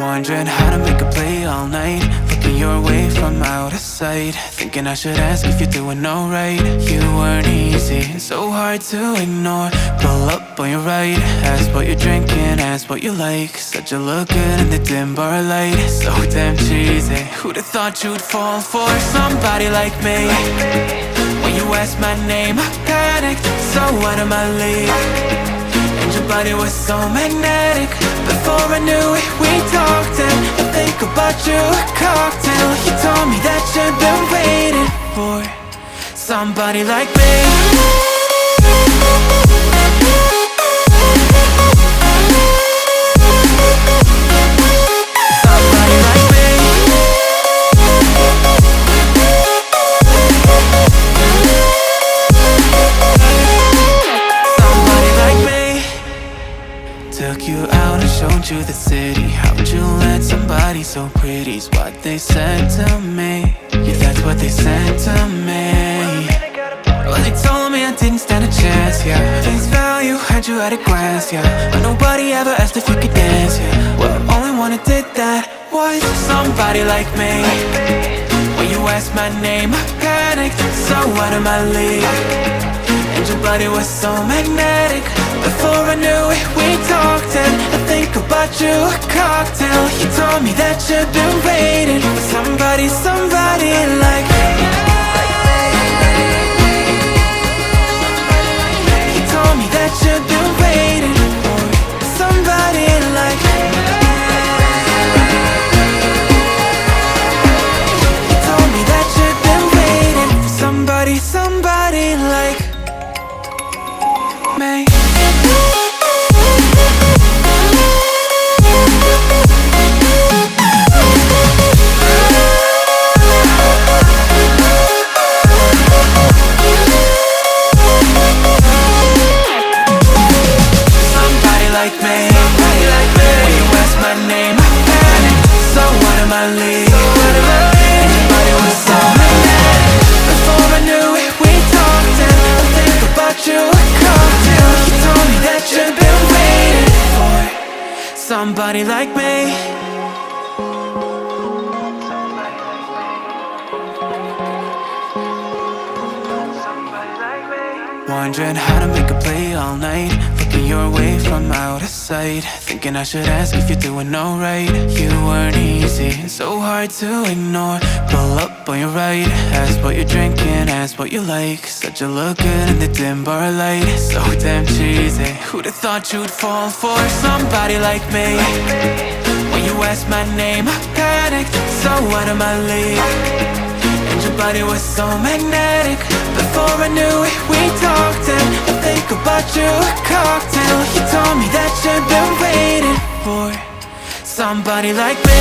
Wondering how to make a play all night, looking your way from out of sight, thinking I should ask if you're doing alright. You weren't easy, so hard to ignore. Pull up on your right, ask what you're drinking, ask what you like. Said you look good in the dim bar light, so damn cheesy. Who'd have thought you'd fall for somebody like me? When you asked my name, I panicked, so out of my league. And your body was so magnetic. Before I knew it, we talked, and I think about you a cocktail. You told me that you've been waiting for somebody like me. Took you out and showed you the city. How'd you let somebody so pretty's what they said to me? Yeah, that's what they said to me. Well, they told me I didn't stand a chance, yeah. Face value, had you at a glance, yeah. But nobody ever asked if you could dance, yeah. Well, only one who did that was somebody like me. When you asked my name, I panicked, so out of my league. And your body was so magnetic. Before I knew it, we talked, and I think about you a cocktail. You told me that you've been waiting for somebody like me. You told me that you've been waiting for somebody like me. You told me that you've been waiting for somebody like me. Somebody like me. Wondering how to make a play all night, looking your way from out of sight, thinking I should ask if you're doing alright. You weren't easy, so hard to ignore. Pull up on your right, ask what you're drinking, ask what you like. Said you look good in the dim bar light, so damn cheesy. Who'd have thought you'd fall for somebody like me? When you asked my name, I panicked, so out of my league. And your body was so magnetic. Before I knew it, we talked, and I think about you a cocktail. You told me that you've been waiting for somebody like me.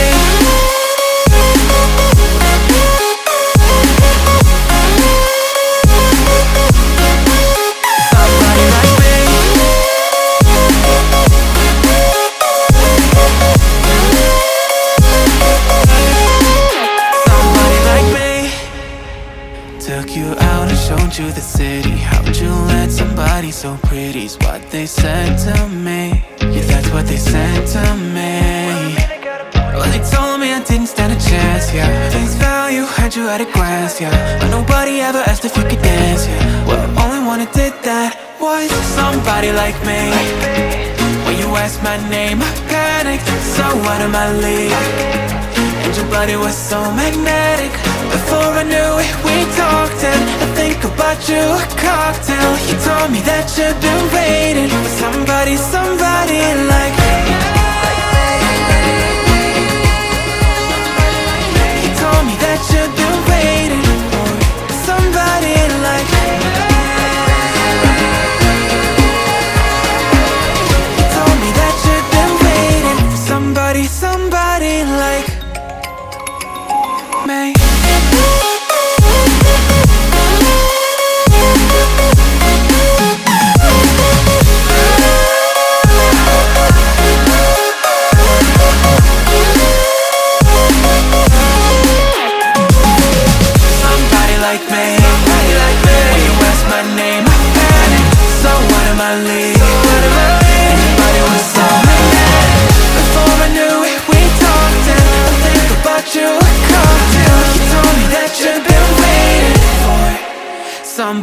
Took you out and showed you the city. How'd you let somebody so pretty's what they said to me? Yeah, that's what they said to me. Well, they told me I didn't stand a chance, yeah. Face value, had you at a glance, yeah. But nobody ever asked if you could dance, yeah. Well, only one who did that was somebody like me. When you asked my name, I panicked, so out of my league. And your body was so magnetic. Before I knew it, we talked, and I think about you a cocktail. You told me that you've been waiting for somebody like me. You told me that you've been waiting for somebody like me. You told me that you've been waiting for somebody like me.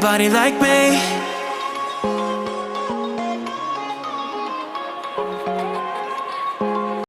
body like me.